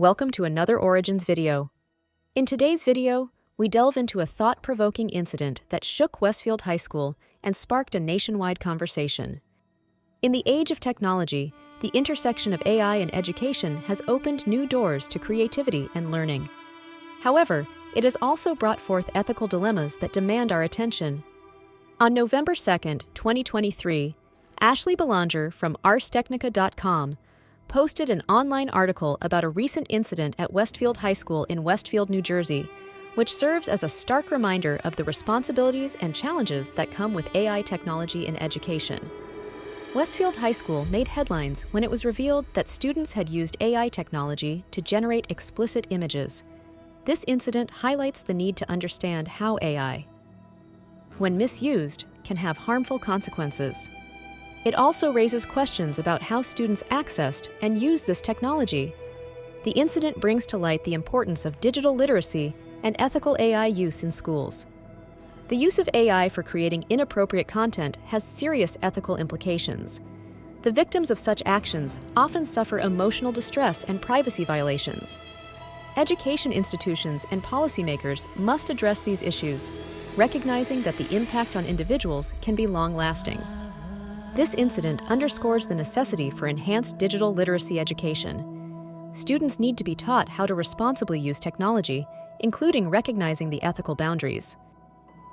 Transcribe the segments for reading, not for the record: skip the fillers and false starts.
Welcome to another Origins video. In today's video, we delve into a thought-provoking incident that shook Westfield High School and sparked a nationwide conversation. In the age of technology, the intersection of AI and education has opened new doors to creativity and learning. However, it has also brought forth ethical dilemmas that demand our attention. On November 2nd, 2023, Ashley Belanger from arstechnica.com posted an online article about a recent incident at Westfield High School in Westfield, New Jersey, which serves as a stark reminder of the responsibilities and challenges that come with AI technology in education. Westfield High School made headlines when it was revealed that students had used AI technology to generate explicit images. This incident highlights the need to understand how AI, when misused, can have harmful consequences. It also raises questions about how students accessed and used this technology. The incident brings to light the importance of digital literacy and ethical AI use in schools. The use of AI for creating inappropriate content has serious ethical implications. The victims of such actions often suffer emotional distress and privacy violations. Education institutions and policymakers must address these issues, recognizing that the impact on individuals can be long-lasting. This incident underscores the necessity for enhanced digital literacy education. Students need to be taught how to responsibly use technology, including recognizing the ethical boundaries.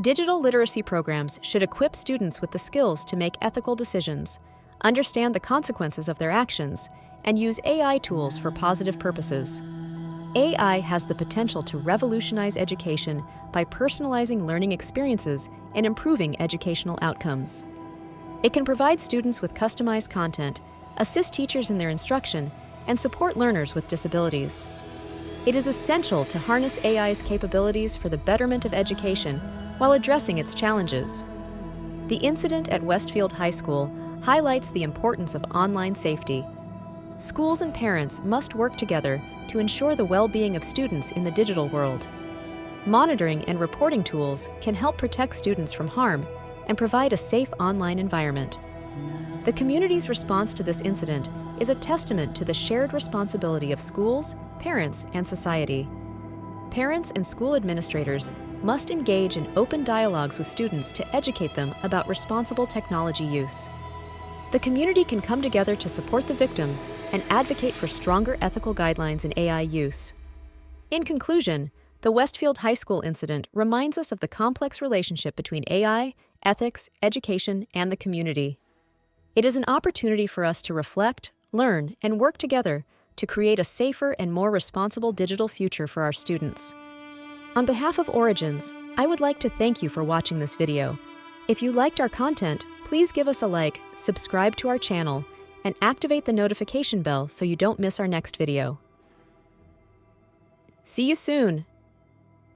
Digital literacy programs should equip students with the skills to make ethical decisions, understand the consequences of their actions, and use AI tools for positive purposes. AI has the potential to revolutionize education by personalizing learning experiences and improving educational outcomes. It can provide students with customized content, assist teachers in their instruction, and support learners with disabilities. It is essential to harness AI's capabilities for the betterment of education while addressing its challenges. The incident at Westfield High School highlights the importance of online safety. Schools and parents must work together to ensure the well-being of students in the digital world. Monitoring and reporting tools can help protect students from harm and provide a safe online environment. The community's response to this incident is a testament to the shared responsibility of schools, parents, and society. Parents and school administrators must engage in open dialogues with students to educate them about responsible technology use. The community can come together to support the victims and advocate for stronger ethical guidelines in AI use. In conclusion, the Westfield High School incident reminds us of the complex relationship between AI, ethics, education, and the community. It is an opportunity for us to reflect, learn, and work together to create a safer and more responsible digital future for our students. On behalf of Origins, I would like to thank you for watching this video. If you liked our content, please give us a like, subscribe to our channel, and activate the notification bell so you don't miss our next video. See you soon!